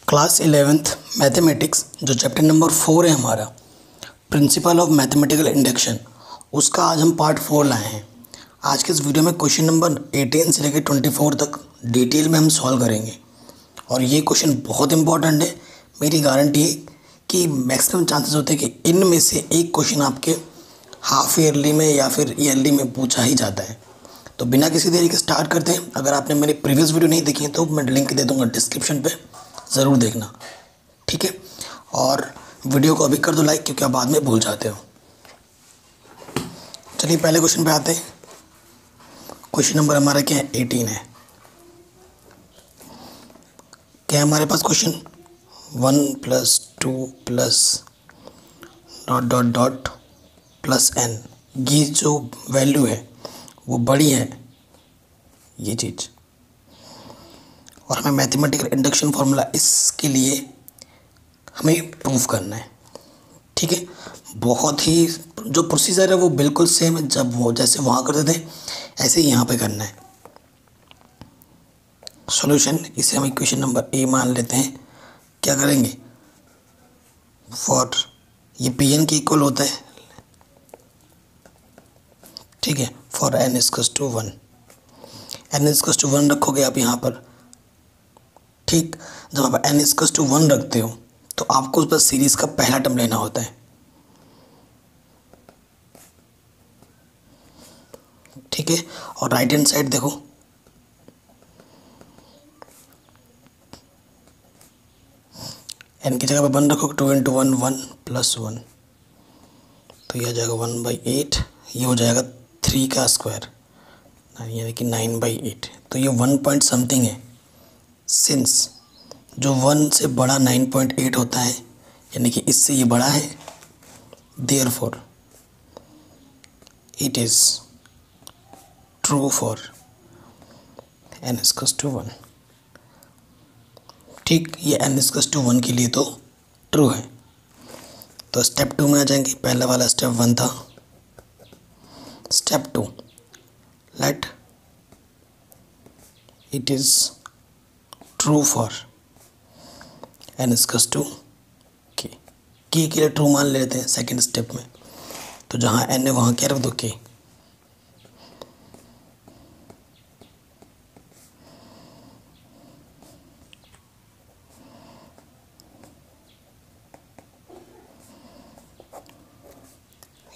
Class 11th mathematics जो chapter number 4 है हमारा प्रिंसिपल ऑफ मैथमेटिकल इंडक्शन, उसका आज हम पार्ट 4 लाए हैं। आज के इस वीडियो में क्वेश्चन नंबर 18 से लेकर 24 तक डिटेल में हम सॉल्व करेंगे और ये क्वेश्चन बहुत इंपॉर्टेंट है। मेरी गारंटी है कि मैक्सिमम चांसेस होते हैं कि इनमें से एक क्वेश्चन आपके हाफ ईयरली में या फिर ईयरली में पूछा ही जाता है। तो बिना किसी देरी के स्टार्ट करते हैं। अगर आपने मेरी प्रीवियस वीडियो नहीं देखी है तो मैं लिंक दे दूँगा डिस्क्रिप्शन पे, ज़रूर देखना, ठीक है। और वीडियो को अभी कर दो लाइक, क्योंकि आप बाद में भूल जाते हो। चलिए पहले क्वेश्चन पे आते हैं। क्वेश्चन नंबर हमारा क्या है, 18 है। क्या है हमारे पास क्वेश्चन, 1 + 2 + ... +n। ये जो वैल्यू है वो बड़ी है, ये चीज़, और हमें मैथमेटिकल इंडक्शन फार्मूला इसके लिए हमें प्रूफ करना है, ठीक है। बहुत ही जो प्रोसीजर है वो बिल्कुल सेम है, जब वो जैसे वहाँ करते थे ऐसे ही यहाँ पे करना है। सॉल्यूशन, इसे हम इक्वेशन नंबर ए मान लेते हैं। क्या करेंगे, फॉर ये पी एन के इक्वल होता है, ठीक है। फॉर n = 1, n = 1 रखोगे आप यहाँ पर, ठीक। जब आप n = 1 रखते हो तो आपको उस पर सीरीज़ का पहला टर्म लेना होता है, ठीक है। और राइट हैंड साइड देखो, n की जगह पर 1 रखो, 2 × 1 1 + 1, तो यह आ जाएगा 1/8। ये हो जाएगा 3 का स्क्वायर, यानी कि 9/8। तो ये 1 पॉइंट समथिंग है। सिंस जो 1 से बड़ा 9.8 होता है, यानी कि इससे ये बड़ा है, therefore it is true for n = 1, ठीक। ये n = 1 के लिए तो ट्रू है। तो स्टेप 2 में आ जाएंगे। पहला वाला स्टेप 1 था, step 2, late it is true for n = k। के लिए ट्रू मान लेते हैं सेकेंड स्टेप में। तो जहाँ n है वहाँ क्या रख दो, k।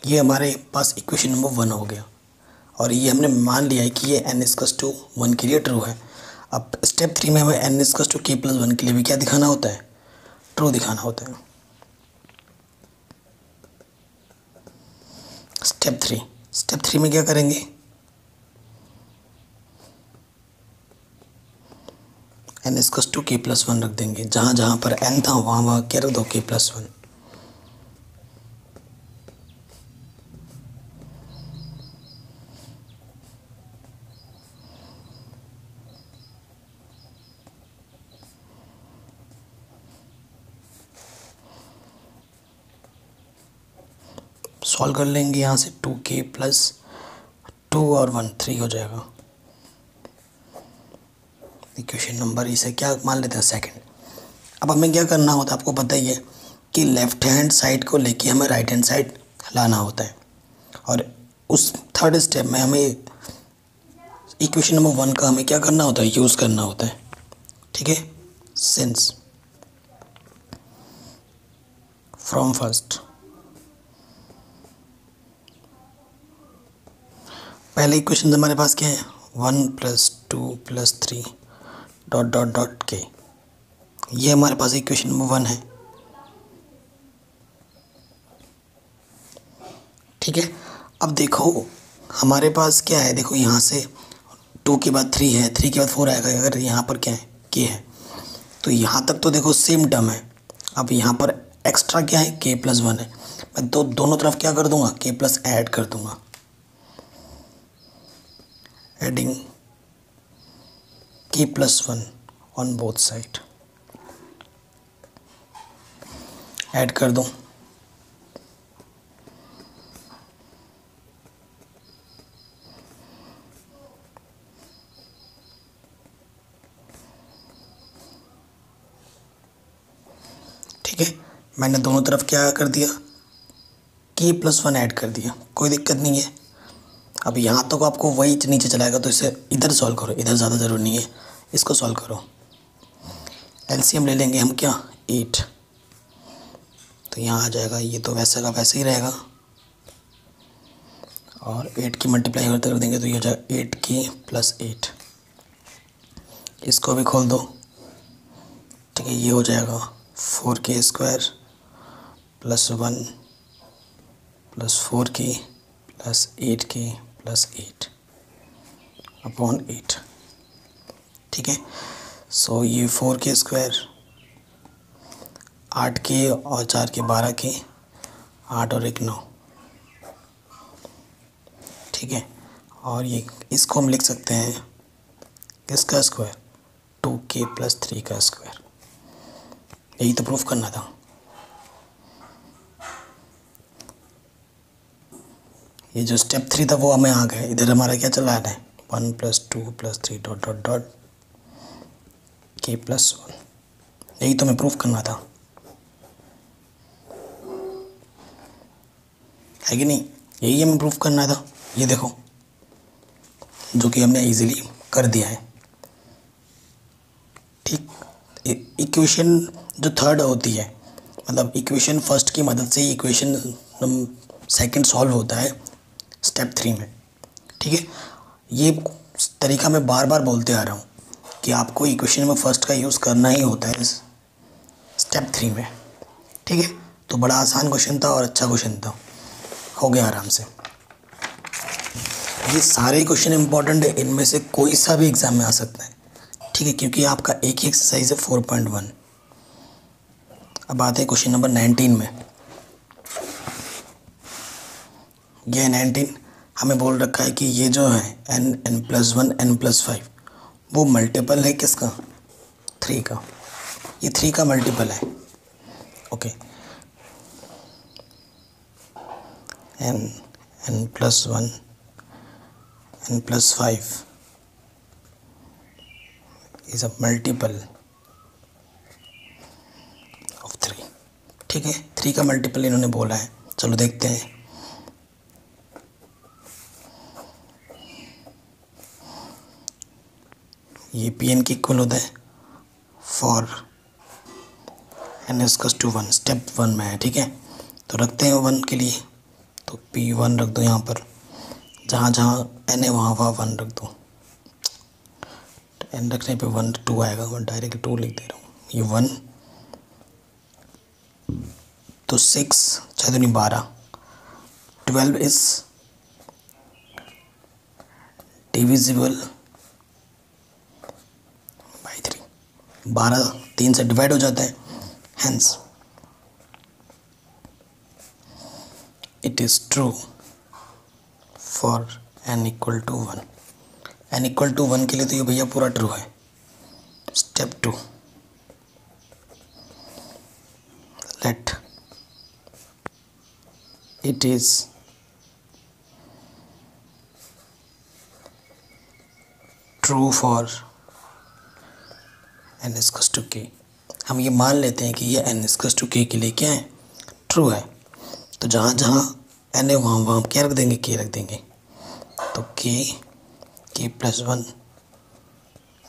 ये हमारे पास इक्वेशन नंबर 1 हो गया, और ये हमने मान लिया है कि ये n = 1 के लिए ट्रू है। अब स्टेप 3 में हमें n = k + 1 के लिए भी क्या दिखाना होता है, ट्रू दिखाना होता है। स्टेप 3 में क्या करेंगे, n = k + 1 रख देंगे। जहाँ जहाँ पर n था वहाँ वहाँ क्या रख दो, k + 1। सॉल्व कर लेंगे यहाँ से, 2k + 2 और 1 3 हो जाएगा। इक्वेशन नंबर इसे क्या मान लेते हैं, सेकंड। अब हमें क्या करना होता है, आपको पता ही है कि लेफ्ट हैंड साइड को लेके हमें राइट हैंड साइड लाना होता है। और उस थर्ड स्टेप में हमें इक्वेशन नंबर 1 का हमें क्या करना होता है, यूज़ करना होता है, ठीक है। सिंस फ्रॉम फर्स्ट, पहले इक्वेशन हमारे पास क्या है, 1 + 2 + 3 ... k। ये हमारे पास इक्वेशन नंबर 1 है, ठीक है। अब देखो हमारे पास क्या है, देखो यहाँ से 2 के बाद 3 है, 3 के बाद 4 आएगा। अगर यहाँ पर क्या है, k है, तो यहाँ तक तो देखो सेम टर्म है। अब यहाँ पर एक्स्ट्रा क्या है, k + 1 है। मैं तो दोनों तरफ क्या कर दूँगा, k+ ऐड कर दूँगा, adding k + 1 on both side, add कर दूँ। ठीक है, मैंने दोनों तरफ क्या कर दिया, k+1 ऐड कर दिया, कोई दिक्कत नहीं है। अब यहाँ तक आपको वही नीचे चलाएगा, तो इसे इधर सॉल्व करो, इधर ज़्यादा ज़रूरी नहीं है, इसको सॉल्व करो। एलसीएम ले लेंगे हम क्या, 8, तो यहाँ आ जाएगा, ये तो वैसे का वैसे ही रहेगा, और 8 की मल्टीप्लाई करते कर देंगे तो ये हो जाएगा 8k+8। इसको भी खोल दो, ठीक है, ये हो जाएगा 4k² + 1 + 4k + 8k + 8 अपॉन 8। ठीक है, सो ये 4k², 8k और 4k 12k, 8 और 1 9। ठीक है, और ये इसको हम लिख सकते हैं किसका स्क्वायर, 2k + 3 का स्क्वायर। यही तो प्रूफ करना था। ये जो स्टेप 3 था वो हमें आ गया, इधर हमारा क्या चला रहा है, 1 + 2 + 3 ... k+1। यही तो हमें प्रूफ करना था, है कि नहीं, यही हमें प्रूफ करना था। ये देखो, जो कि हमने इजीली कर दिया है। ठीक, इक्वेशन जो थर्ड होती है, मतलब इक्वेशन फर्स्ट की मदद से इक्वेशन सेकंड सॉल्व होता है स्टेप 3 में। ठीक है, ये तरीका मैं बार बार बोलते आ रहा हूँ कि आपको इक्वेशन में फर्स्ट का यूज़ करना ही होता है स्टेप 3 में। ठीक है, तो बड़ा आसान क्वेश्चन था और अच्छा क्वेश्चन था, हो गया आराम से। ये सारे क्वेश्चन इंपॉर्टेंट है, इनमें से कोई सा भी एग्ज़ाम में आ सकता है। ठीक है, क्योंकि आपका एक ही एक्सरसाइज है 4.1। अब आते हैं क्वेश्चन नंबर 19 में। ये 19 हमें बोल रखा है कि ये जो है n+1 n+5 वो मल्टीपल है किसका, 3 का। ये 3 का मल्टीपल है। Okay, n+1 n+5 is a multiple of 3। ठीक है, 3 का मल्टीपल इन्होंने बोला है, चलो देखते हैं। ये Pn की इक्वल होता है फॉर n = 1, स्टेप 1 में है। ठीक है, तो रखते हैं 1 के लिए, तो P1 रख दो यहाँ पर, जहाँ जहाँ n है वहाँ वहाँ 1 रख दो। n रखने पे 1 2 आएगा, मैं डायरेक्ट 2 लिख दे रहा हूँ। ये 1 तो 6 6 दूनी 12, 12 इज डिविजिबल बाई 3। 12 3 से डिवाइड हो जाता है, hence it is true for n = 1। n = 1 के लिए तो ये भैया पूरा ट्रू है। Step 2, late it is true for n = k। हम ये मान लेते हैं कि ये n = k के लिए क्या है, ट्रू है। तो जहाँ जहाँ n है वहाँ वहाँ क्या रख देंगे, k रख देंगे। तो k+1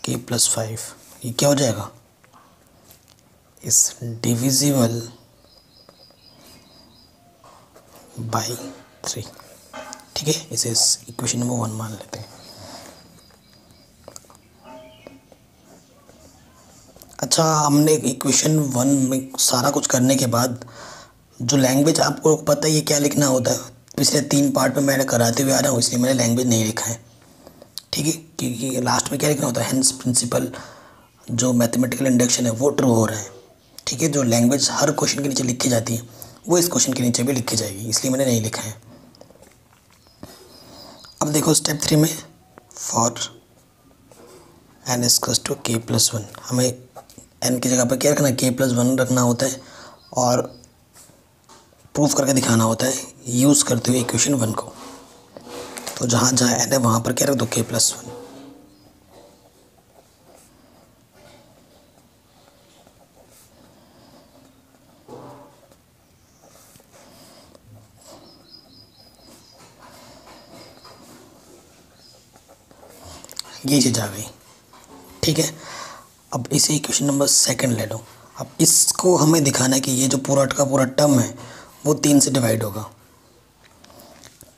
k+5 ये क्या हो जाएगा, इस डिविजिबल बाई 3। ठीक है, इसे इक्वेशन नंबर 1 मान लेते हैं। अच्छा, हमने इक्वेशन 1 में सारा कुछ करने के बाद जो लैंग्वेज, आपको पता है ये क्या लिखना होता है, पिछले 3 पार्ट में मैंने कराते हुए आ रहा हूँ, इसलिए मैंने लैंग्वेज नहीं लिखा है। ठीक है, क्योंकि लास्ट में क्या लिखना होता है, हेंस प्रिंसिपल जो मैथमेटिकल इंडक्शन है वो ट्रू हो रहा है। ठीक है, जो लैंग्वेज हर क्वेश्चन के नीचे लिखी जाती है वो इस क्वेश्चन के नीचे भी लिखी जाएगी, इसलिए मैंने नहीं लिखा है। अब देखो स्टेप 3 में फॉर n = k+1, हमें n की जगह पर क्या रखना है, k+1 रखना होता है और प्रूफ करके दिखाना होता है यूज़ करते हुए इक्वेशन 1 को। तो जहाँ जहाँ n है वहाँ पर क्या रख दो, k+1। ये चीज़ आ गई। ठीक है, अब इसे क्वेश्चन नंबर सेकंड ले लो। अब इसको हमें दिखाना है कि ये जो पूरा का पूरा टर्म है वो 3 से डिवाइड होगा।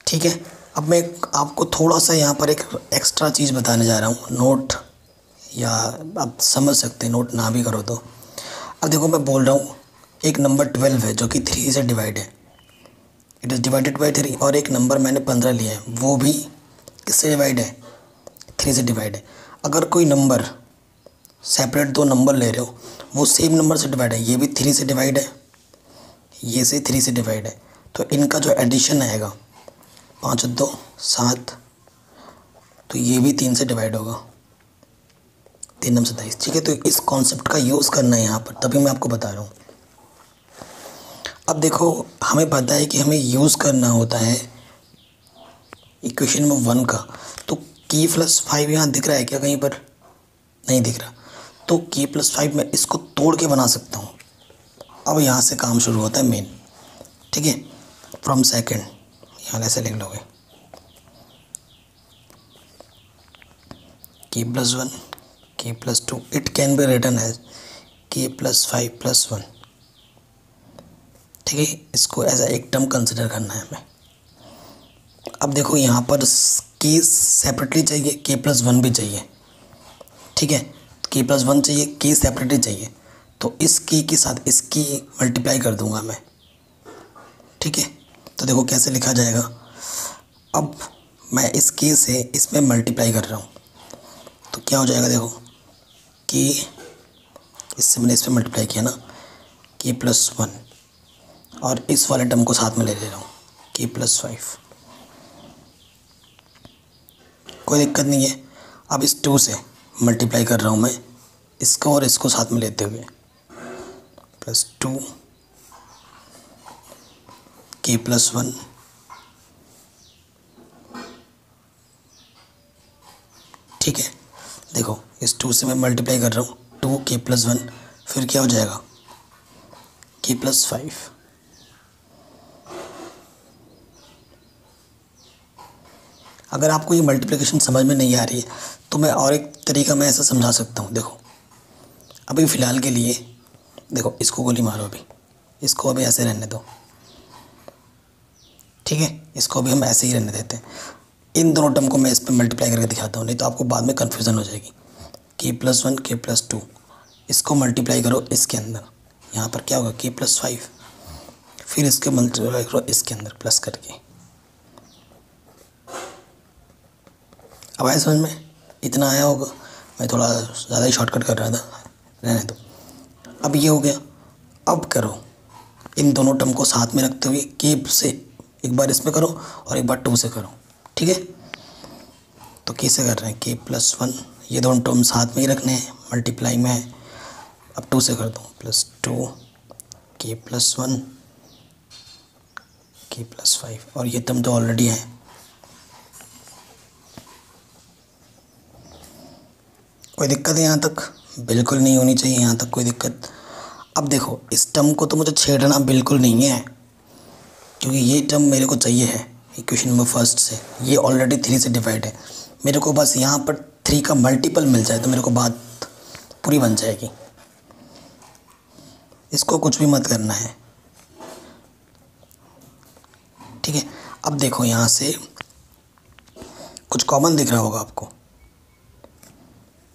ठीक है, अब मैं आपको थोड़ा सा यहाँ पर एक एक्स्ट्रा चीज़ बताने जा रहा हूँ, नोट या आप समझ सकते हैं, नोट ना भी करो तो। अब देखो मैं बोल रहा हूँ एक नंबर 12 है जो कि 3 से डिवाइड है, इट इज़ डिवाइडेड बाई 3। और एक नंबर मैंने 15 लिया है, वो भी किससे डिवाइड है, 3 से डिवाइड है। अगर कोई नंबर सेपरेट दो नंबर ले रहे हो, वो सेम नंबर से डिवाइड है, ये भी 3 से डिवाइड है, ये से 3 से डिवाइड है, तो इनका जो एडिशन आएगा 5 2 7, तो ये भी 3 से डिवाइड होगा, 3 9 27। ठीक है, तो इस कॉन्सेप्ट का यूज़ करना है यहाँ पर, तभी मैं आपको बता रहा हूँ। अब देखो हमें पता है कि हमें यूज़ करना होता है इक्वेशन नंबर 1 का। तो k+5 यहाँ दिख रहा है क्या, कहीं पर नहीं दिख रहा, तो k+5 मैं इसको तोड़ के बना सकता हूँ। अब यहाँ से काम शुरू होता है मेन। ठीक है, फ्रॉम सेकंड यहाँ ऐसे लिख लोगे k+1 k+2, it can be written as k+5+1। ठीक है, इसको एज एक टर्म कंसिडर करना है हमें। अब देखो यहाँ पर k सेपरेटली चाहिए, k+1 भी चाहिए। ठीक है, k+1 चाहिए, k सेपरेटली चाहिए, तो इस k के साथ इसकी मल्टीप्लाई कर दूंगा मैं। ठीक है, तो देखो कैसे लिखा जाएगा। अब मैं इस k से इसमें मल्टीप्लाई कर रहा हूँ, तो क्या हो जाएगा, देखो k इससे मैंने इसमें मल्टीप्लाई किया ना, k+1, और इस वाले टर्म को साथ में ले रहा हूँ k+5, कोई दिक्कत नहीं है। अब इस 2 से मल्टीप्लाई कर रहा हूँ मैं इसको और इसको साथ में लेते हुए, +2 k+1 ठीक है, देखो इस 2 से मैं मल्टीप्लाई कर रहा हूँ, 2 k+1, फिर क्या हो जाएगा k+5। अगर आपको ये मल्टीप्लिकेशन समझ में नहीं आ रही है तो मैं और एक तरीका मैं ऐसा समझा सकता हूँ। देखो अभी फ़िलहाल के लिए देखो इसको गोली मारो, अभी इसको अभी ऐसे रहने दो। ठीक है, इसको भी हम ऐसे ही रहने देते हैं। इन दोनों टर्म को मैं इस पर मल्टीप्लाई करके दिखाता हूँ, नहीं तो आपको बाद में कन्फ्यूज़न हो जाएगी। k+1 k+2, इसको मल्टीप्लाई करो इसके अंदर, यहाँ पर क्या होगा k+5, फिर इसके मल्टीप्लाई करो इसके अंदर प्लस करके। अब आया समझ में, इतना आया होगा, मैं थोड़ा ज़्यादा ही शॉर्टकट कर रहा था, रहने दो। अब ये हो गया। अब करो इन दोनों टर्म को साथ में रखते हुए k से एक बार इसमें करो और एक बार 2 से करो। ठीक है, तो कैसे कर रहे हैं, k+1, ये दोनों टर्म साथ में ही रखने हैं, मल्टीप्लाई में है। अब 2 से कर दो, +2 k+1 k+5, और ये टर्म तो ऑलरेडी है। कोई दिक्कत है यहाँ तक? बिल्कुल नहीं होनी चाहिए यहाँ तक कोई दिक्कत। अब देखो इस टर्म को तो मुझे छेड़ना बिल्कुल नहीं है, क्योंकि ये टर्म मेरे को चाहिए है इक्वेशन नंबर फर्स्ट से, ये ऑलरेडी 3 से डिवाइड है। मेरे को बस यहाँ पर 3 का मल्टीपल मिल जाए तो मेरे को बात पूरी बन जाएगी। इसको कुछ भी मत करना है। ठीक है, अब देखो यहाँ से कुछ कॉमन दिख रहा होगा आपको,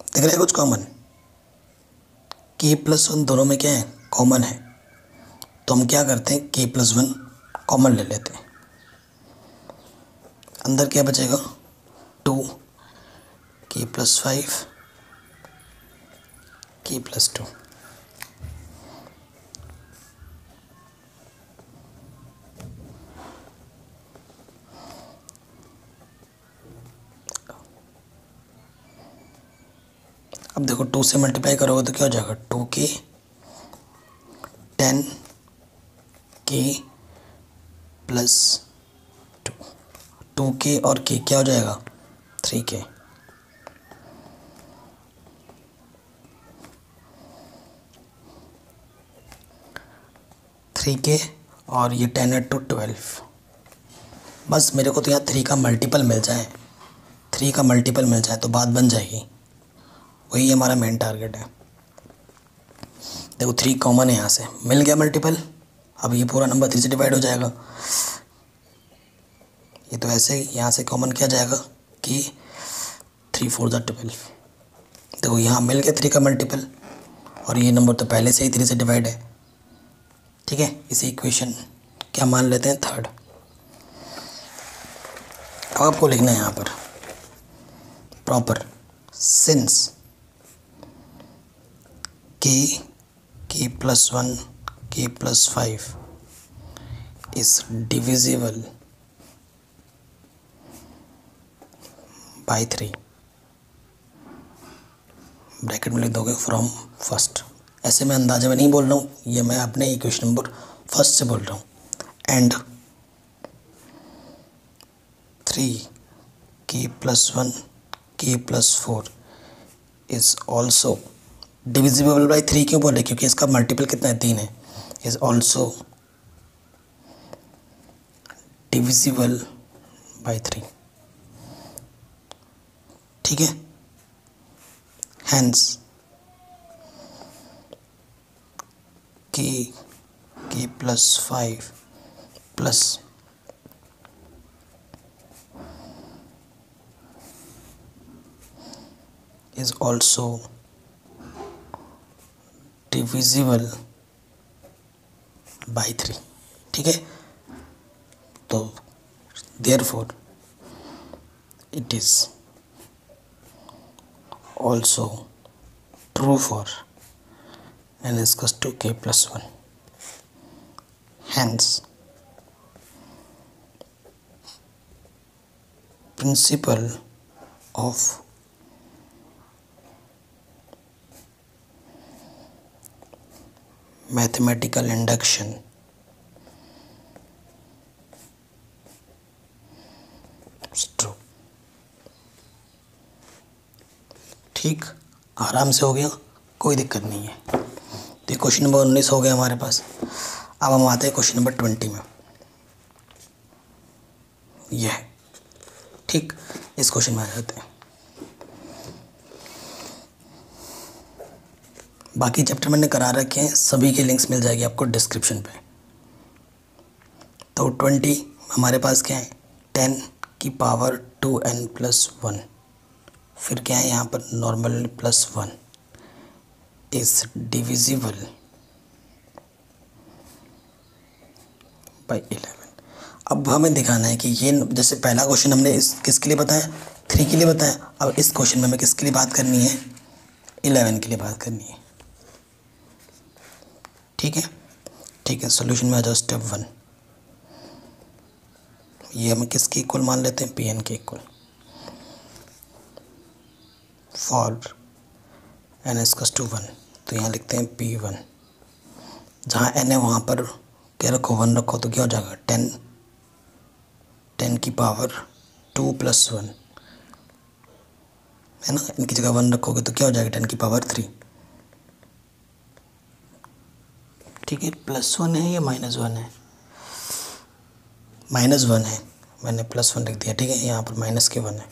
दिख रहा है कुछ कॉमन, k+1 दोनों में क्या है, कॉमन है। तो हम क्या करते हैं, k+1 कॉमन ले लेते हैं, अंदर क्या बचेगा 2 k+5 k+2। अब देखो 2 से मल्टीप्लाई करोगे तो क्या हो जाएगा, 2k 10k +2, 2k और k क्या हो जाएगा 3k। और ये 10 × 2 12। बस मेरे को तो यहाँ 3 का मल्टीपल मिल जाए, 3 का मल्टीपल मिल जाए तो बात बन जाएगी। वही हमारा मेन टारगेट है। देखो 3 कॉमन है, यहाँ से मिल गया मल्टीपल। अब ये पूरा नंबर 3 से डिवाइड हो जाएगा। ये तो ऐसे ही यहाँ से कॉमन किया जाएगा कि 3 4 ज़ा 12। देखो यहाँ मिल गया 3 का मल्टीपल, और ये नंबर तो पहले से ही 3 से डिवाइड है। ठीक है, इसे इक्वेशन क्या मान लेते हैं, 3rd। अब आपको लिखना है यहाँ पर proper since k plus 1 k plus 5 is divisible by 3, bracket में लिख दोगे फ्रॉम फर्स्ट। ऐसे मैं अंदाजे में नहीं बोल रहा हूँ, ये मैं अपने इक्वेशन नंबर फर्स्ट से बोल रहा हूँ। And 3k plus 1 k plus 4 is also divisible by 3 क्यों बोले, क्योंकि इसका मल्टीपल कितना है, 3 है। Is also divisible by 3। ठीक है, hence k plus 5 plus is also divisible by 3। ठीक है, तो therefore it is also true for n is equals to k plus 1। hence principle of mathematical induction true. ठीक, आराम से हो गया, कोई दिक्कत नहीं है। तो क्वेश्चन नंबर 19 हो गया हमारे पास। अब हम आते हैं क्वेश्चन नंबर 20 में। यह है, ठीक, इस क्वेश्चन में आ जाते हैं। बाकी चैप्टर मैंने करा रखे हैं, सभी के लिंक्स मिल जाएगी आपको डिस्क्रिप्शन पे। तो 20 हमारे पास क्या है, 10 की पावर 2n plus 1, फिर क्या है यहाँ पर normal plus 1 is divisible by 11। अब हमें दिखाना है कि ये, जैसे पहला क्वेश्चन हमने इस किसके लिए बताया, 3 के लिए बताया। अब इस क्वेश्चन में हमें किसके लिए बात करनी है, 11 के लिए बात करनी है। ठीक है, ठीक है, सॉल्यूशन में आ जाओ। स्टेप 1, ये हमें किसके इक्वल मान लेते हैं, Pn के equal. For n is equals to 1, तो यहाँ लिखते हैं P1। जहाँ n है वहाँ पर क्या रखो, 1 रखो, तो क्या हो जाएगा 10 की पावर 2 plus 1 है ना। इनकी जगह 1 रखोगे तो क्या हो जाएगा 10 की पावर 3। ठीक है, +1 है या -1 है, -1 है, मैंने +1 लिख दिया। ठीक है, यहाँ पर माइनस के 1 है,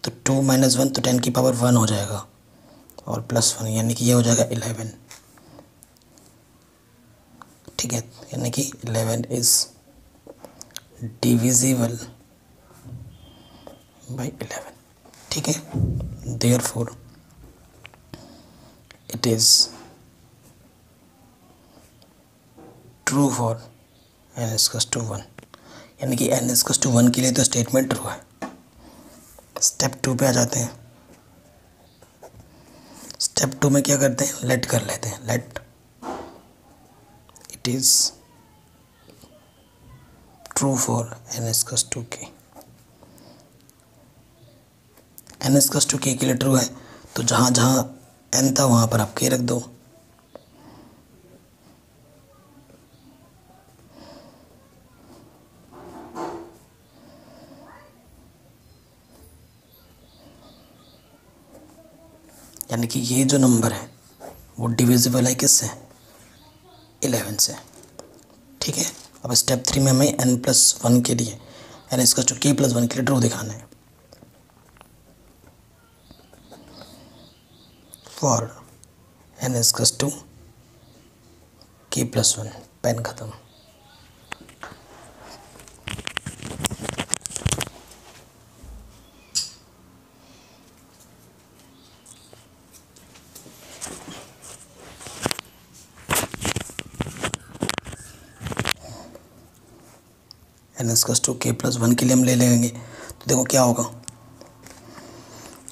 तो 2 - 1 तो 10 की पावर 1 हो जाएगा, और +1 यानी कि ये हो जाएगा 11। ठीक है, यानी कि 11 इज डिविजिबल बाई 11। ठीक है, therefore it is true for n is equals to 1, यानी कि n is equals to 1 के लिए तो स्टेटमेंट ट्रू है। स्टेप 2 पे आ जाते हैं। स्टेप 2 में क्या करते हैं, लेट कर लेते हैं। Let it is true for n is equals to k। n is equals to k के लिए ट्रू है, तो जहाँ जहाँ n था वहाँ पर आप k रख दो। यानी कि ये जो नंबर है वो डिविजिबल है किससे, 11 से। ठीक है, अब स्टेप 3 में हमें n+1 के लिए n is equals to k + 1 के लिए ट्रू दिखाना है। For n is two k plus 1। Pen ख़त्म। n is two k plus 1 के लिए हम ले लेंगे तो देखो क्या होगा।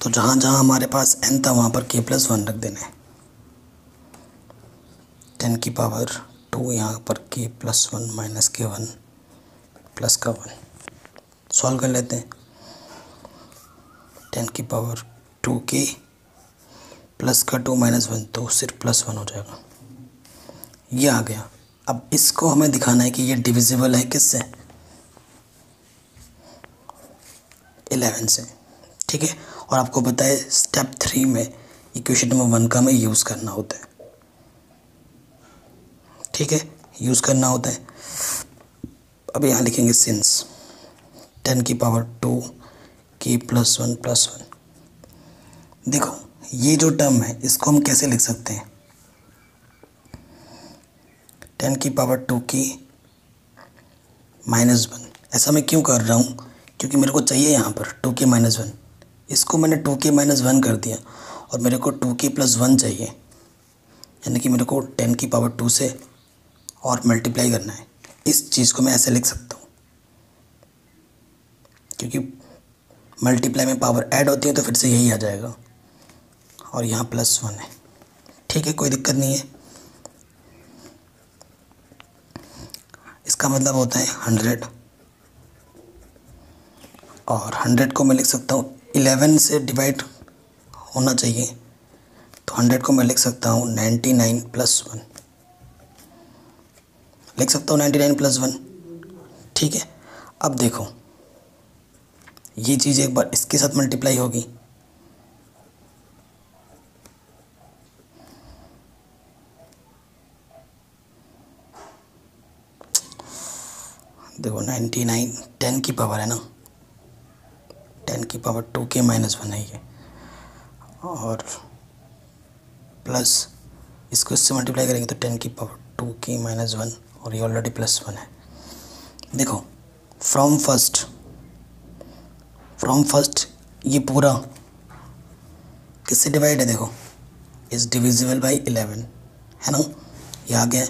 तो जहाँ जहाँ हमारे पास n था वहाँ पर k प्लस 1 रख देना है। 10 की पावर 2 यहाँ पर k plus 1 minus k 1 plus का 1 सॉल्व कर लेते हैं। 10 की पावर 2k प्लस का 2 माइनस 1 तो सिर्फ प्लस 1 हो जाएगा। ये आ गया। अब इसको हमें दिखाना है कि ये डिविजिबल है किससे, 11 से। ठीक है। और आपको पता है स्टेप 3 में इक्वेशन नंबर 1 का हमें यूज़ करना होता है। ठीक है, यूज़ करना होता है। अब यहाँ लिखेंगे सिंस 10 की पावर 2 k प्लस 1 प्लस 1। देखो ये जो टर्म है इसको हम कैसे लिख सकते हैं, 10 की पावर 2 k माइनस 1। ऐसा मैं क्यों कर रहा हूँ, क्योंकि मेरे को चाहिए यहाँ पर 2k माइनस 1। इसको मैंने 2k माइनस 1 कर दिया और मेरे को 2k प्लस 1 चाहिए, यानी कि मेरे को 10 की पावर 2 से और मल्टीप्लाई करना है। इस चीज़ को मैं ऐसे लिख सकता हूँ, क्योंकि मल्टीप्लाई में पावर ऐड होती है तो फिर से यही आ जाएगा और यहाँ प्लस 1 है। ठीक है, कोई दिक्कत नहीं है। इसका मतलब होता है 100 और 100 को मैं लिख सकता हूँ 11 से डिवाइड होना चाहिए, तो 100 को मैं लिख सकता हूँ 99 प्लस 1 लिख सकता हूँ 99 प्लस 1। ठीक है, अब देखो ये चीज़ एक बार इसके साथ मल्टीप्लाई होगी, देखो 99 10 की पावर है ना, 10 की पावर 2k माइनस 1 है ये, और प्लस इसको इससे मल्टीप्लाई करेंगे तो 10 की पावर 2k माइनस 1 और ये ऑलरेडी प्लस 1 है। देखो फ्रॉम फर्स्ट ये पूरा किससे डिवाइड है, देखो इज़ डिविजिबल बाई 11 है ना, ये आ गया है।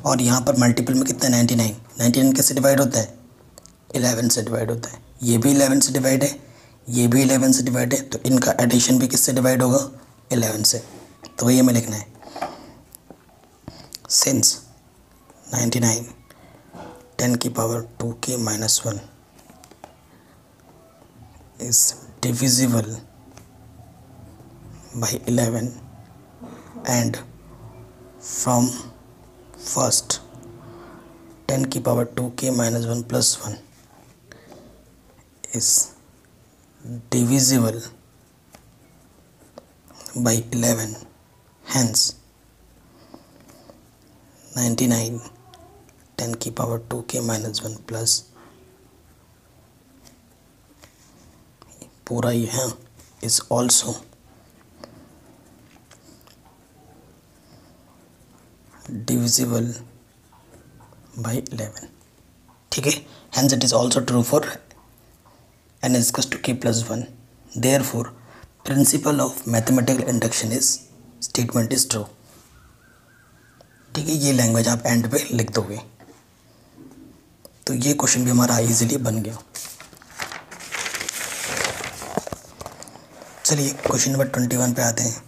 और यहाँ पर मल्टीपल में कितना है 99 किससे डिवाइड होता है, 11 से डिवाइड होता है। ये भी 11 से डिवाइड है, ये भी 11 से डिवाइड है, तो इनका एडिशन भी किससे डिवाइड होगा, 11 से। तो वही हमें लिखना है, सिंस 99 10 की power 2k minus 1 is divisible by 11 and from first 10 की power 2k minus 1 plus 1 is divisible by 11, hence 99 10 की पावर 2k माइनस 1 प्लस पूरा ये है is also divisible by 11। ठीक है, hence it is also true for n is equals to k plus 1। therefore principle of mathematical induction is statement is true। ठीक है, ये language आप एंड पे लिख दोगे तो ये क्वेश्चन भी हमारा इजीली बन गया। चलिए क्वेश्चन नंबर 21 पे आते हैं।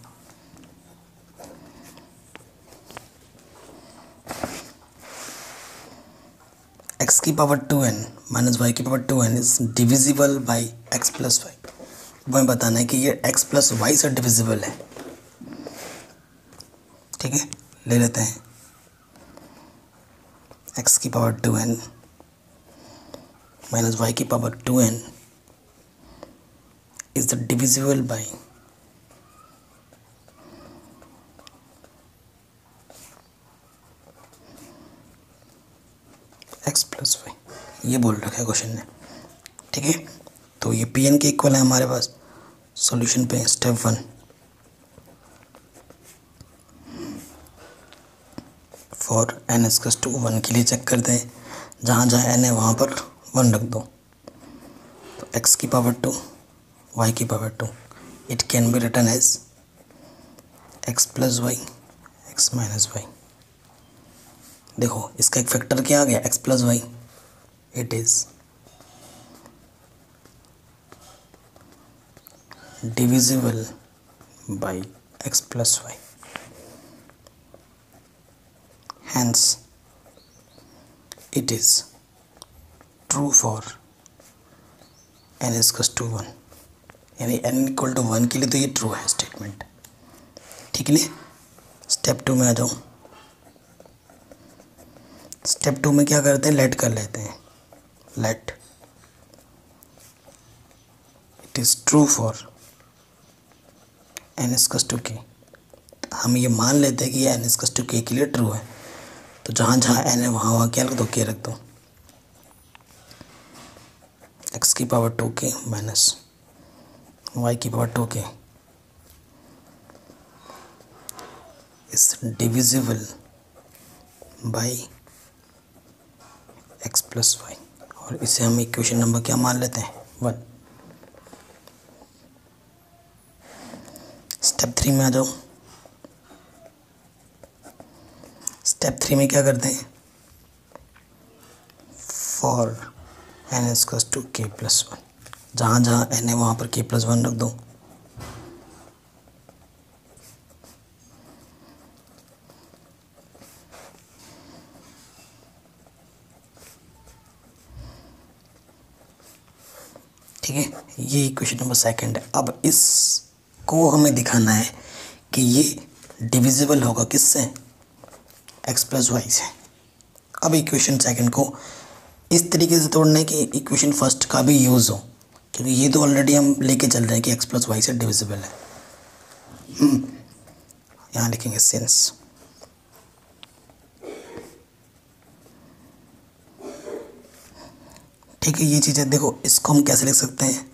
x की पावर 2n माइनस y की power 2n is divisible by x plus y. हमें बताना है कि ये x प्लस वाई से डिविजिबल है। ठीक है, ले लेते हैं x की पावर 2n माइनस y की power 2n is divisible by x plus y, ये बोल रखा है क्वेश्चन ने। ठीक है, तो ये pn के इक्वल है हमारे पास। सॉल्यूशन पे step 1 for n equals to 1 के लिए चेक करते हैं, जहाँ जहाँ n है वहाँ पर 1 रख दो। तो x की पावर 2 y की power 2, it can be written as x plus y x minus y. देखो इसका एक फैक्टर क्या आ गया, x plus y, it is divisible by x plus y, hence it is true for n equals to 1, यानी n equal to 1 के लिए तो ये ट्रू है स्टेटमेंट। ठीक है, स्टेप 2 में आ जाओ। स्टेप 2 में क्या करते हैं, लेट कर लेते हैं, let it is true for n equals to k। हम ये मान लेते हैं कि ये n इक्वल्स टू k के लिए ट्रू है, तो जहाँ जहाँ n है वहाँ वहाँ क्या रख दो, k रख दो। x की पावर 2k माइनस y की power 2k is divisible by x plus y, और इसे हम इक्वेशन नंबर क्या मान लेते हैं, 1। स्टेप 3 में आ जाओ। स्टेप 3 में क्या करते हैं, for n equals to k plus 1, जहाँ जहाँ n है वहाँ पर k प्लस 1 रख दो। ठीक है, ये इक्वेशन नंबर 2 है। अब इसको हमें दिखाना है कि ये डिविजिबल होगा किससे, x प्लस वाई से। अब इक्वेशन 2 को इस तरीके से तोड़ना है कि इक्वेशन फर्स्ट का भी यूज़ हो, क्योंकि ये तो ऑलरेडी हम लेके चल रहे हैं कि x प्लस वाई से डिविजिबल है। यहाँ लिखेंगे सिंस ठीक है, ये चीज़ें देखो, इसको हम कैसे लिख सकते हैं,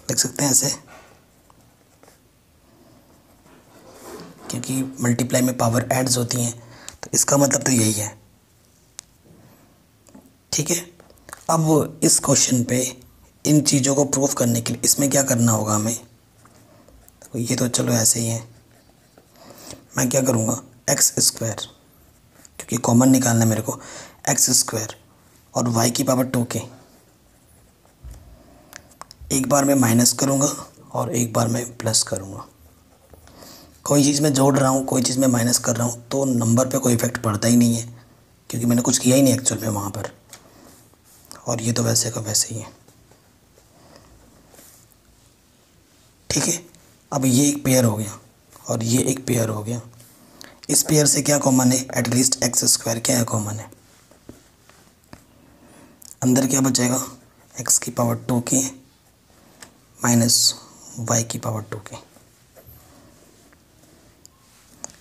लिख सकते हैं ऐसे, क्योंकि मल्टीप्लाई में पावर एड्स होती हैं, तो इसका मतलब तो यही है। ठीक है, अब इस क्वेश्चन पे इन चीज़ों को प्रूफ करने के लिए इसमें क्या करना होगा हमें, तो ये तो चलो ऐसे ही है। मैं क्या करूँगा, एक्स स्क्वायर, क्योंकि कॉमन निकालना है मेरे को, एक्स स्क्वायर और वाई की पावर 2k, एक बार मैं माइनस करूँगा और एक बार मैं प्लस करूँगा। कोई चीज़ मैं जोड़ रहा हूँ, कोई चीज़ मैं माइनस कर रहा हूँ, तो नंबर पे कोई इफ़ेक्ट पड़ता ही नहीं है, क्योंकि मैंने कुछ किया ही नहीं एक्चुअल में वहाँ पर। और ये तो वैसे का वैसे ही है। ठीक है, अब ये एक पेयर हो गया और ये एक पेयर हो गया। इस पेयर से क्या कॉमन है, एटलीस्ट एक्स स्क्वायर क्या है, कॉमन है। अंदर क्या बचेगा, एक्स की पावर 2k माइनस वाई की पावर 2k।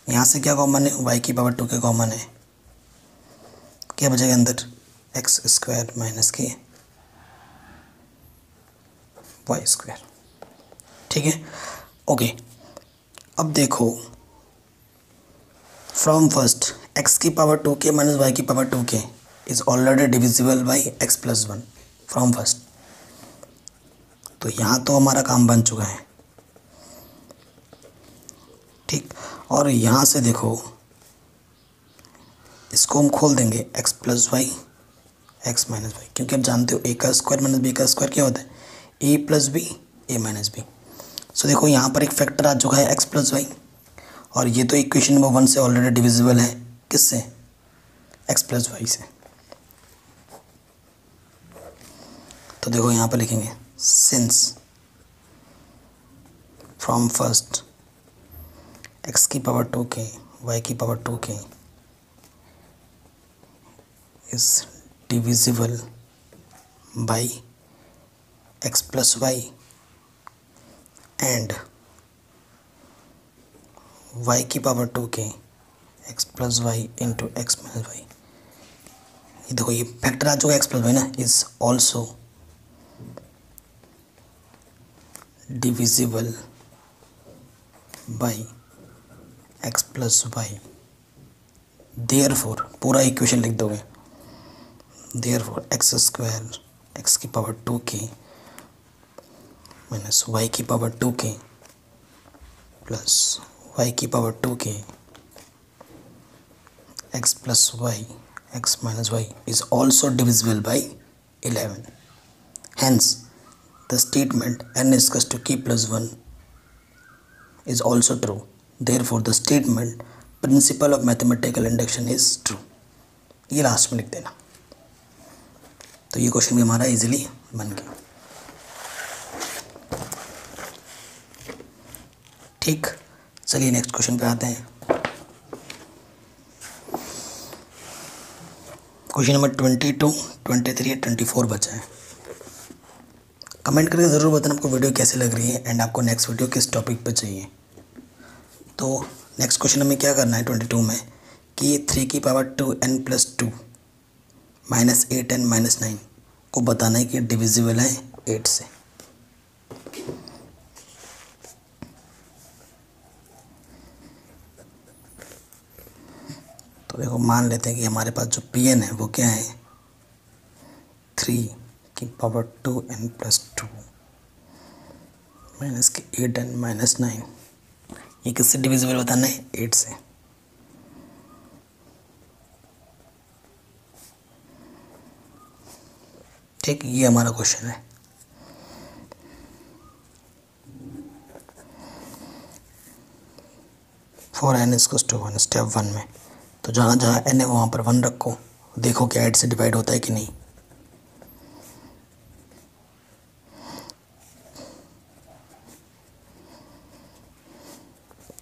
यहाँ से क्या कॉमन है, y की पावर 2k कॉमन है, क्या बचेगा अंदर, एक्स स्क्वायर माइनस के वाई स्क्वायर। ठीक है, ओके। अब देखो, फ्रॉम फर्स्ट x की पावर 2k माइनस वाई की power 2k is already divisible by x plus 1 from first. तो यहाँ तो हमारा काम बन चुका है। ठीक, और यहाँ से देखो, इसको हम खोल देंगे x plus y x minus y, क्योंकि आप जानते हो a का स्क्वायर माइनस b का स्क्वायर क्या होता है, a plus b a minus b. So देखो यहाँ पर एक फैक्टर आ चुका है x प्लस वाई, और ये तो इक्वेशन नंबर 1 से ऑलरेडी डिविजिबल है, किससे, x प्लस वाई से। तो देखो यहाँ पर लिखेंगे सिंस फ्रॉम फर्स्ट x की पावर 2k y की power 2k is divisible by x plus y and y की power 2k x plus y into x minus y. ये देखो, ये फैक्टर आ चुका है x प्लस वाई ना, is also divisible by x plus y, therefore पूरा equation लिख दोगे, देयरफॉर एक्स स्क्वायर एक्स की पावर 2k माइनस वाई की पावर 2k प्लस वाई की power 2k x plus y x minus y is also divisible by 11. Hence, the statement n is equal to k plus 1 is also true. Therefore, the statement principle of mathematical induction is true. ये last में लिख देना। तो ये question भी हमारा easily बन गया। ठीक, चलिए नेक्स्ट क्वेश्चन पे आते हैं। क्वेश्चन नंबर 22, 23, 24 बचा है। कमेंट करके ज़रूर बताना आपको वीडियो कैसे लग रही है एंड आपको नेक्स्ट वीडियो किस टॉपिक पे चाहिए। तो नेक्स्ट क्वेश्चन हमें क्या करना है 22 में कि 3 की power 2n plus 2 minus 8n minus 9 को बताना है कि डिविजिबल है 8 से। तो देखो मान लेते हैं कि हमारे पास जो Pn है वो क्या है 3 की पावर 2n प्लस 2 माइनस के 8n माइनस 9, ये किससे डिविजिबल बताना है 8 से। ठीक, ये हमारा क्वेश्चन है। For n is equal to 1 step 1 में तो जहाँ जहाँ n है वहाँ पर 1 रखो, देखो कि 8 से डिवाइड होता है कि नहीं।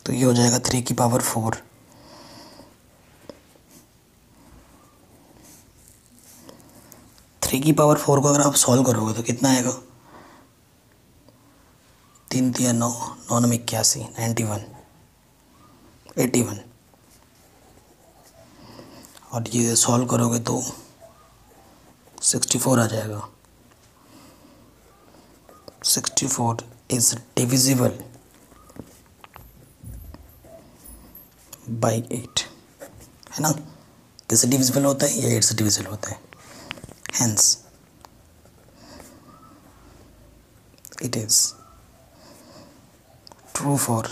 तो ये हो जाएगा 3 की पावर 4 3 की पावर 4 को अगर आप सॉल्व करोगे तो कितना आएगा 3 3 9 9 9 81 91 81 और ये सॉल्व करोगे तो 64 आ जाएगा। 64 इज डिविजिबल बाई 8, है ना। किससे डिविजिबल होता है, ये 8 से डिविजिबल होता है। Hence it is true for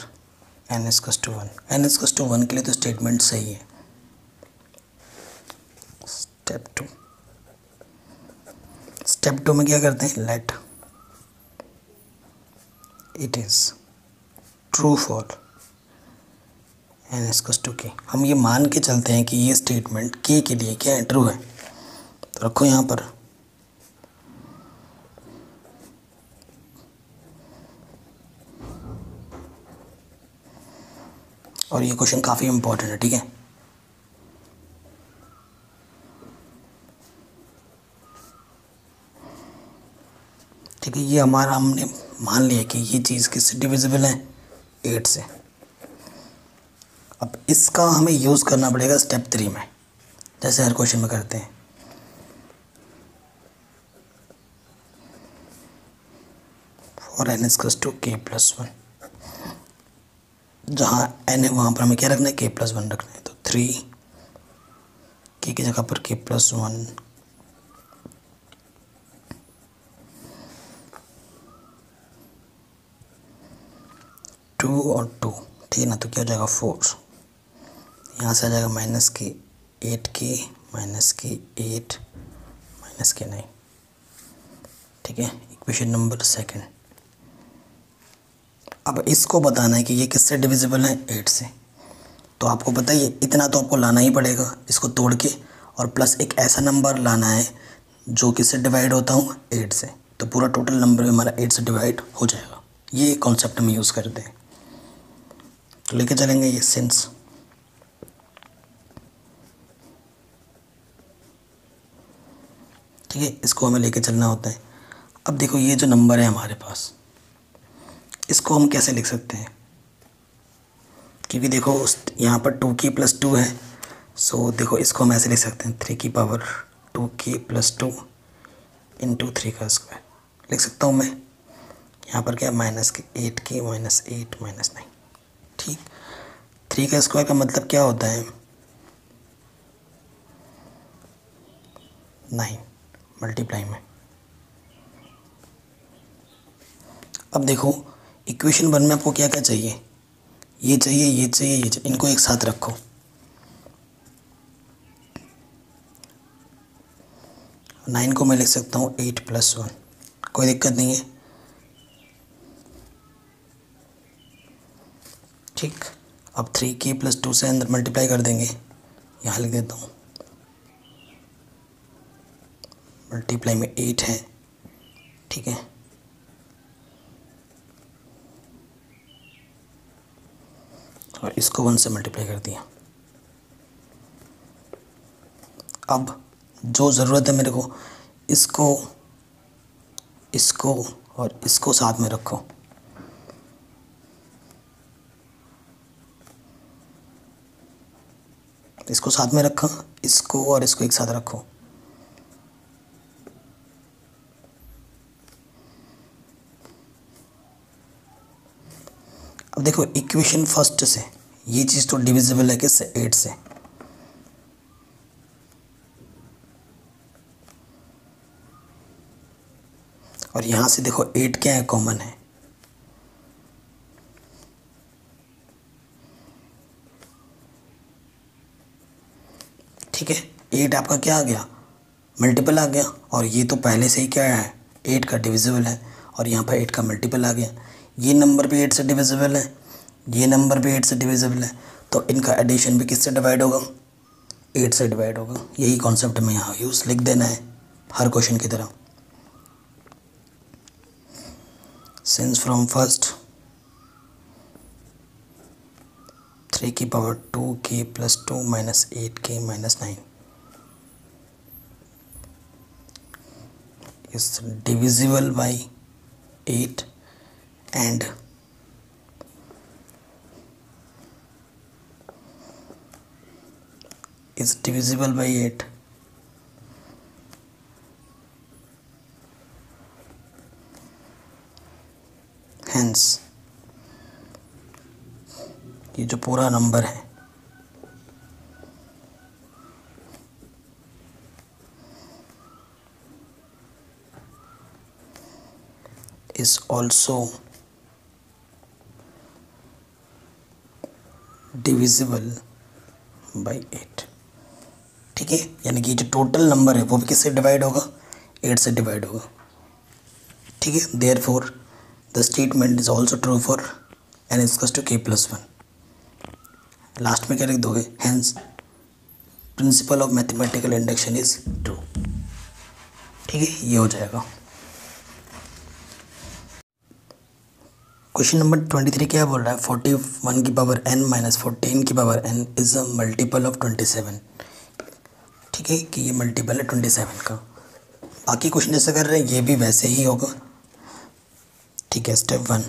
n is equal to 1। n is equal to 1 के लिए तो स्टेटमेंट सही है। स्टेप 2 में क्या करते हैं, let it is true for n is equal to k। हम ये मान के चलते हैं कि ये स्टेटमेंट k के लिए क्या है, ट्रू है। तो रखो यहाँ पर और ये क्वेश्चन काफ़ी इंपॉर्टेंट है, ठीक है। ठीक है, ये हमारा हमने मान लिया कि ये चीज़ किससे डिविजिबल है 8 से। अब इसका हमें यूज़ करना पड़ेगा स्टेप 3 में, जैसे हर क्वेश्चन में करते हैं। For n is equal to k plus 1, जहाँ n है वहाँ पर हमें क्या रखना है k प्लस 1 रखना है। तो 3 k की जगह पर k प्लस 1 2 और 2, ठीक है ना। तो क्या हो जाएगा 4, यहाँ से आ जाएगा माइनस के 8k माइनस के 8 माइनस के 9, ठीक है। Equation number 2। अब इसको बताना है कि ये किससे डिविजिबल है 8 से। तो आपको पता है इतना तो आपको लाना ही पड़ेगा इसको तोड़ के, और प्लस एक ऐसा नंबर लाना है जो किससे डिवाइड होता हूँ 8 से। तो पूरा टोटल नंबर हमारा 8 से डिवाइड हो जाएगा। ये कॉन्सेप्ट हम यूज़ करते हैं। तो लेके चलेंगे ये सिंस ठीक है, इसको हमें लेके चलना होता है। अब देखो ये जो नंबर है हमारे पास, इसको हम कैसे लिख सकते हैं, क्योंकि देखो यहाँ पर 2k प्लस 2 है। सो देखो इसको हम ऐसे लिख सकते हैं 3 की पावर 2k प्लस 2 इंटू 3 का स्क्वायर लिख सकता हूँ मैं। यहाँ पर क्या माइनस के 8k माइनस 8 माइनस 9, ठीक। 3 का स्क्वायर का मतलब क्या होता है? 9 मल्टीप्लाई में। अब देखो इक्वेशन 1 में आपको क्या क्या चाहिए, ये चाहिए, ये चाहिए, ये चाहिए, इनको एक साथ रखो। नाइन को मैं लिख सकता हूँ 8+1, कोई दिक्कत नहीं है। ठीक, अब 3k+2 से अंदर मल्टीप्लाई कर देंगे, यहाँ लिख देता हूँ, मल्टीप्लाई में 8 है। ठीक है, और इसको 1 से मल्टीप्लाई कर दिया। अब जो ज़रूरत है मेरे को, इसको इसको और इसको साथ में रखो। इसको साथ में रखा, इसको और इसको एक साथ रखो। अब देखो इक्वेशन फर्स्ट से ये चीज़ तो डिविजिबल है किससे? 8 से। और यहाँ से देखो 8 क्या है? कॉमन है। ठीक है, 8 आपका क्या आ गया? मल्टीपल आ गया। और ये तो पहले से ही क्या है? 8 का डिविजिबल है, और यहाँ पर 8 का मल्टीपल आ गया। ये नंबर भी 8 से डिविजिबल है, ये नंबर भी 8 से डिविजिबल है, तो इनका एडिशन भी किससे डिवाइड होगा? 8 से डिवाइड होगा। यही कॉन्सेप्ट में यहाँ यूज़ लिख देना है हर क्वेश्चन की तरह। Since from first 3k/2k+2 - 8k - 9 is divisible by 8 and is divisible by 8 hence ये जो पूरा नंबर है is also divisible by 8। ठीक है, यानी कि जो टोटल नंबर है वो भी किससे डिवाइड होगा? 8 से डिवाइड होगा। ठीक है, therefore the statement is also true for n = k+1। Last में क्या लिख दोगे? Hence principal of mathematical induction is true. ठीक है, ये हो जाएगा। क्वेश्चन नंबर 23 क्या बोल रहा है? 41 की पावर n - 14 की power n is a multiple of 27। ठीक है, कि ये मल्टीपल है 27 का। बाकी क्वेश्चन जैसे कर रहे हैं ये भी वैसे ही होगा। ठीक है, स्टेप 1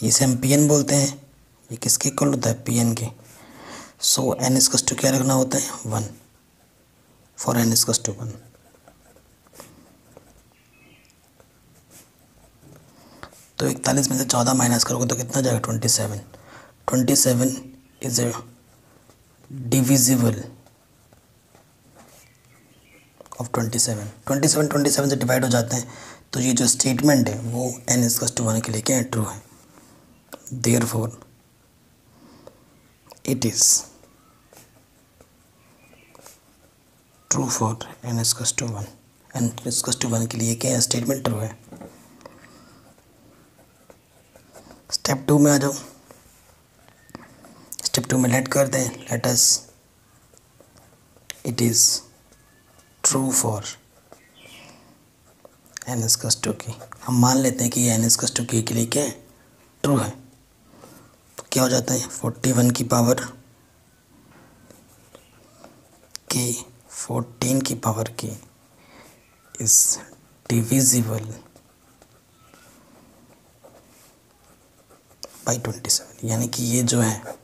इसे हम pn बोलते हैं। ये किसके इक्वल होता है? pn के। सो n = क्या रखना होता है? 1 फॉर n = 1। तो 41 में से 14 माइनस करोगे तो कितना जाएगा? 27। 27 इज ए डिविजिबल ऑफ 27। 27 से डिवाइड हो जाते हैं, तो ये जो स्टेटमेंट है वो n = 1 के लिए क्या है? ट्रू है। Therefore it is true for n = 1। n = 1 के लिए क्या है? स्टेटमेंट ट्रू है। स्टेप 2 में आ जाओ। स्टेप 2 में लेट कर दें, let us it is true for n = k। हम मान लेते हैं कि ये n = k के लिए क्या है? ट्रू है। तो क्या हो जाता है? 41 की पावर k 14 की power k is divisible by 27। यानी कि ये जो है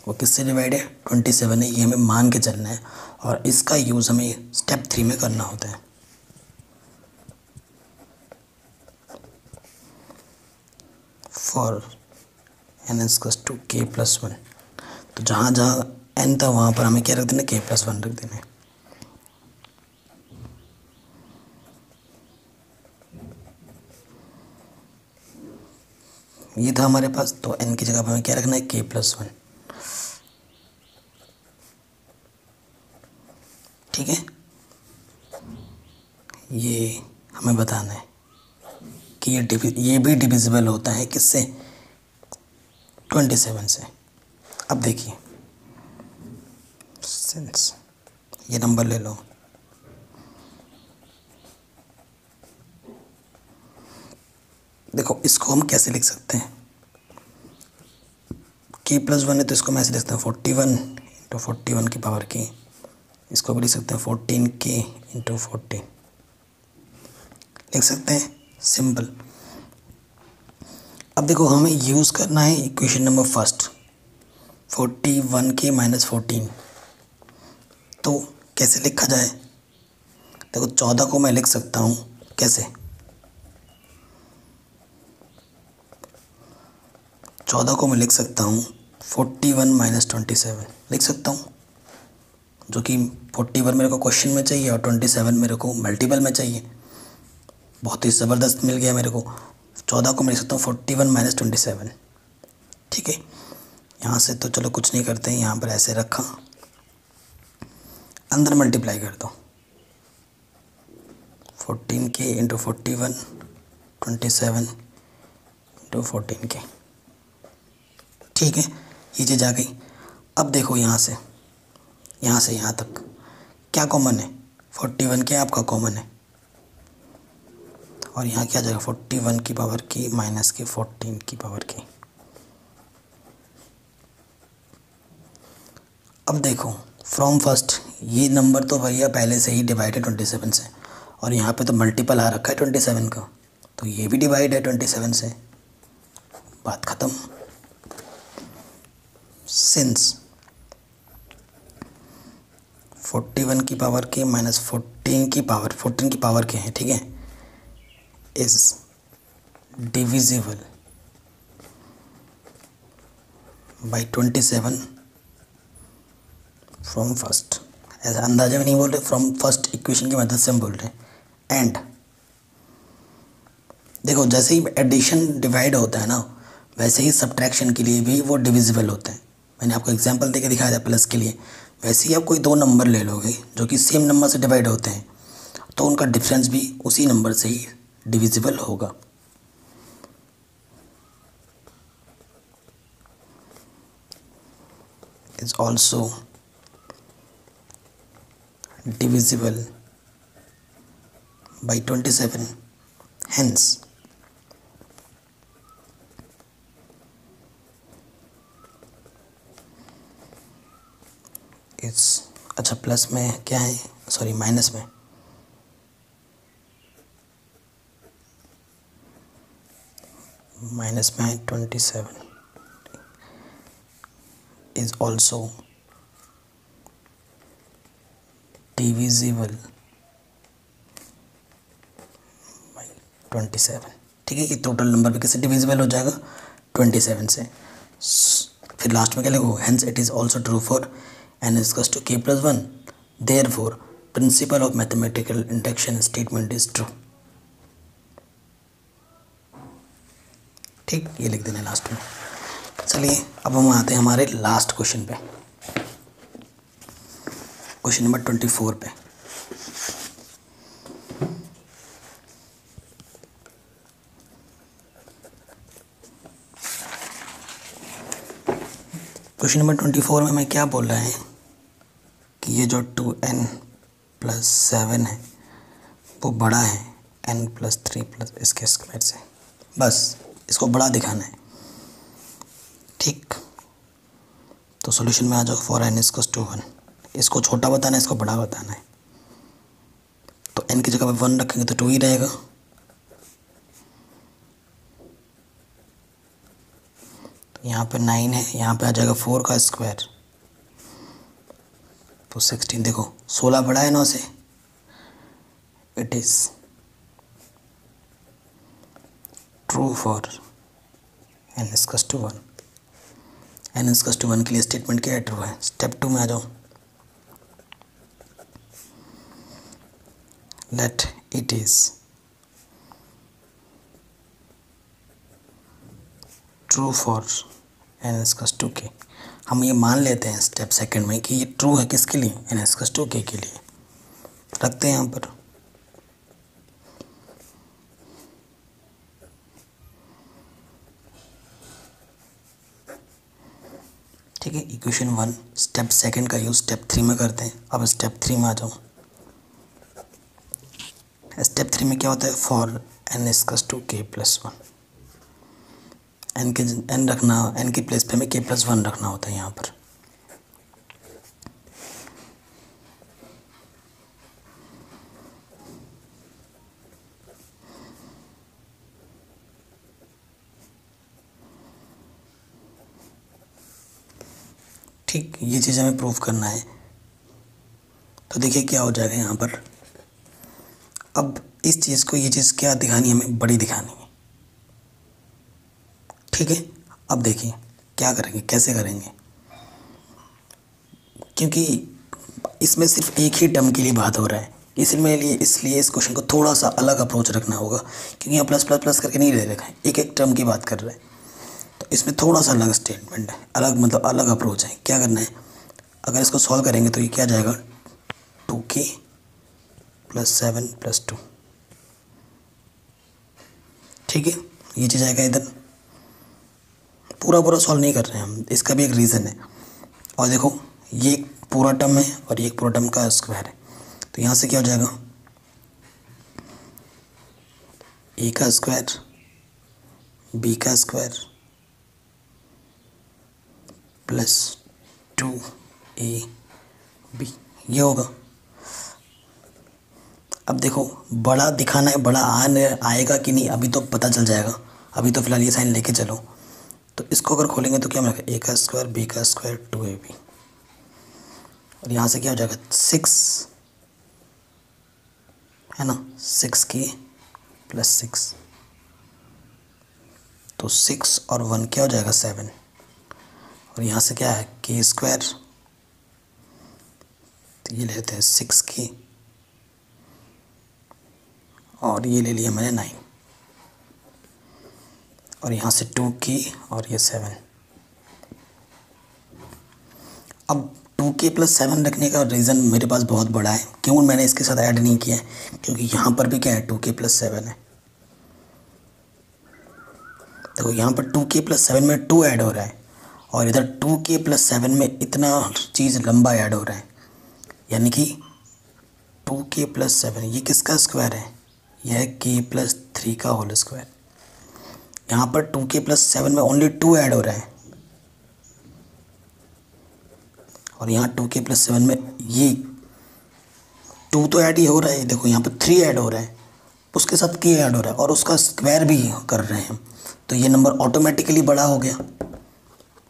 वो किससे डिवाइड है? 27 है। ये हमें मान के चलना है, और इसका यूज़ हमें स्टेप 3 में करना होता है। फॉर एन इक्वल्स टू के प्लस वन। तो जहाँ जहाँ एन था वहाँ पर हमें क्या रख देना, के प्लस वन रख देना है। ये था हमारे पास, तो एन की जगह पर हमें क्या रखना है, के प्लस वन। ठीक है, ये हमें बताना है कि ये भी डिविजिबल होता है किससे, 27 से। अब देखिए, सिंस ये नंबर ले लो, देखो इसको हम कैसे लिख सकते हैं, के प्लस वन है तो इसको मैं ऐसे लिख सकता हूँ 41 इंटू 41 की पावर की। इसको भी लिख सकते हैं 14k इंटू 14, लिख सकते हैं, सिंपल। अब देखो हमें यूज़ करना है equation number first, 41k minus 14। तो कैसे लिखा जाए, देखो 14 को मैं लिख सकता हूँ कैसे, 14 को मैं लिख सकता हूँ 41 माइनस 27 लिख सकता हूँ, जो कि 41 मेरे को क्वेश्चन में चाहिए और 27 मेरे को मल्टीपल में चाहिए। बहुत ही ज़बरदस्त मिल गया मेरे को। 14 को मैं लिख सकता हूँ 41 माइनस 27। ठीक है, यहाँ से तो चलो कुछ नहीं करते हैं, यहाँ पर ऐसे रखा, अंदर मल्टीप्लाई कर दो, 14k इंटू 41, 27 इंटू 14k। ठीक है, ये चीज़ आ गई। अब देखो यहाँ से यहाँ तक क्या कॉमन है, 41 क्या आपका कॉमन है, और यहाँ क्या जाएगा, 41 की पावर की माइनस की 14 की पावर की। अब देखो फ्रॉम फर्स्ट, ये नंबर तो भैया पहले से ही डिवाइड है 27 से, और यहाँ पे तो मल्टीपल आ रखा है 27 का, तो ये भी डिवाइड है 27 से, बात ख़त्म। सिंस 41 की पावर के माइनस 14 की पावर के हैं, ठीक है, is divisible by 27 from first. ऐसा अंदाजा भी नहीं बोल रहे, फ्रॉम फर्स्ट इक्वेशन की मदद से हम बोल रहे हैं। एंड देखो जैसे ही एडिशन डिवाइड होता है ना, वैसे ही सब्ट्रैक्शन के लिए भी वो डिविजिबल होते हैं। मैंने आपको एग्जांपल देके दिखाया था प्लस के लिए। वैसे ही आप कोई दो नंबर ले लोगे जो कि सेम नंबर से डिवाइड होते हैं, तो उनका डिफरेंस भी उसी नंबर से ही डिविजिबल होगा। Is also divisible by 27, hence it's, अच्छा प्लस में क्या है, सॉरी माइनस में, माइनस में है 27 इज ऑल्सो डिविजिबल बाई 27। ठीक है, ये टोटल नंबर पे कैसे डिविजिबल हो जाएगा, 27 से। फिर लास्ट में क्या लिखो, hence it is also true for n equals to k plus one, therefore principle of mathematical induction statement is true. ठीक, ये लिख देना लास्ट में। चलिए अब हम आते हैं हमारे लास्ट क्वेश्चन पे, क्वेश्चन नंबर 24 पे। क्वेश्चन नंबर 24 में मैं क्या बोल रहा है कि ये जो 2n प्लस 7 है वो बड़ा है n प्लस 3 प्लस इसके स्क्वायर से, बस इसको बड़ा दिखाना है। ठीक, तो सॉल्यूशन में आ जाओ, फॉर n इक्वल्स टू 1। इसको छोटा बताना है, इसको बड़ा बताना है। तो n की जगह पर 1 रखेंगे तो 2 ही रहेगा। तो यहाँ पे 9 है, यहाँ पे आ जाएगा 4 का स्क्वायर, तो 16। देखो 16 बड़ा है 9 से, it is true for n equals to 1। N equals to 1 के लिए स्टेटमेंट क्या है, ट्रू है। स्टेप 2 में आ जाओ, let it is true for n equals to k. हम ये मान लेते हैं स्टेप सेकंड में कि ये ट्रू है किसके लिए, एन इक्वल्स टू के लिए। रखते हैं यहाँ पर, ठीक है। इक्वेशन 1 स्टेप सेकंड का यूज स्टेप 3 में करते हैं। अब स्टेप 3 में आ जाओ। स्टेप 3 में क्या होता है, फॉर एन इक्वल्स टू के प्लस 1। एन रखना, एन की प्लेस पे हमें के प्लस 1 रखना होता है यहाँ पर। ठीक, ये चीज़ हमें प्रूव करना है। तो देखिए क्या हो जाएगा यहाँ पर। अब इस चीज़ को, ये चीज़ क्या दिखानी है, हमें बड़ी दिखानी है, ठीक है। अब देखिए क्या करेंगे, कैसे करेंगे, क्योंकि इसमें सिर्फ एक ही टर्म के लिए बात हो रहा है, इसलिए इस क्वेश्चन को थोड़ा सा अलग अप्रोच रखना होगा, क्योंकि यहाँ प्लस प्लस प्लस करके नहीं ले रखा है, एक एक टर्म की बात कर रहे हैं। तो इसमें थोड़ा सा अलग स्टेटमेंट है, अलग मतलब अलग अप्रोच है। क्या करना है, अगर इसको सॉल्व करेंगे तो ये क्या जाएगा, 2k प्लस 7 प्लस 2, ठीक है। ये चीज़ आएगा इधर। पूरा सॉल्व नहीं कर रहे हैं हम, इसका भी एक रीज़न है। और देखो ये एक पूरा टर्म है और ये एक पूरा टर्म का स्क्वायर है, तो यहाँ से क्या हो जाएगा, ए का स्क्वायर बी का स्क्वायर प्लस 2ab, ये होगा। अब देखो बड़ा दिखाना है, बड़ा आएगा कि नहीं अभी तो पता चल जाएगा, अभी तो फिलहाल ये साइन लेके चलो। तो इसको अगर खोलेंगे तो क्या मिलेगा, ए का स्क्वायर बी का स्क्वायर 2ab, और यहाँ से क्या हो जाएगा 6 है ना, 6k प्लस 6, तो 6 और 1 क्या हो जाएगा 7, और यहाँ से क्या है k स्क्वायर, तो ये लेते हैं 6k और ये ले लिया मैंने 9, और यहाँ से 2k और ये 7। अब 2k प्लस 7 रखने का रीज़न मेरे पास बहुत बड़ा है, क्यों मैंने इसके साथ ऐड नहीं किया है, क्योंकि यहाँ पर भी क्या है 2k प्लस 7 है। तो यहाँ पर 2k प्लस 7 में 2 ऐड हो रहा है, और इधर 2k प्लस 7 में इतना चीज़ लंबा ऐड हो रहा है, यानी कि 2k प्लस 7 ये किसका स्क्वायर है, यह k प्लस 3 का होल स्क्वायर। यहाँ पर 2k प्लस 7 में ओनली 2 ऐड हो रहा है, और यहाँ 2k प्लस 7 में ये 2 तो ऐड ही हो रहा है, देखो यहाँ पर 3 ऐड हो रहा है, उसके साथ k ऐड हो रहा है, और उसका स्क्वायर भी कर रहे हैं हम, तो ये नंबर ऑटोमेटिकली बड़ा हो गया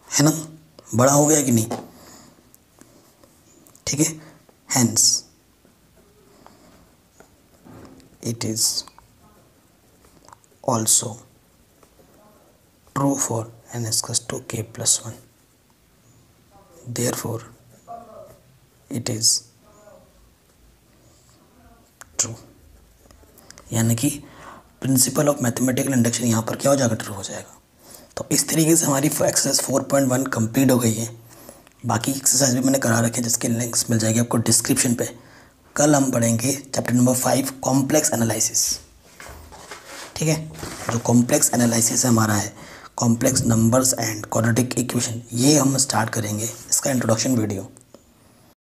है ना, बड़ा हो गया कि नहीं, ठीक है। Hence it is also true for n equals to k plus 1, therefore it is true, यानी कि प्रिंसिपल ऑफ मैथमेटिकल इंडक्शन यहाँ पर क्या हो जाएगा, ट्रू हो जाएगा। तो इस तरीके से हमारी एक्सरसाइज 4.1 कंप्लीट हो गई है। बाकी एक्सरसाइज भी मैंने करा रखे, जिसके लिंक्स मिल जाएगी आपको डिस्क्रिप्शन पे। कल हम पढ़ेंगे चैप्टर नंबर 5 कॉम्प्लेक्स एनालिसिस, ठीक है। जो कॉम्प्लेक्स एनालिसिस हमारा है, complex numbers and quadratic equation, ये हम स्टार्ट करेंगे, इसका इंट्रोडक्शन वीडियो।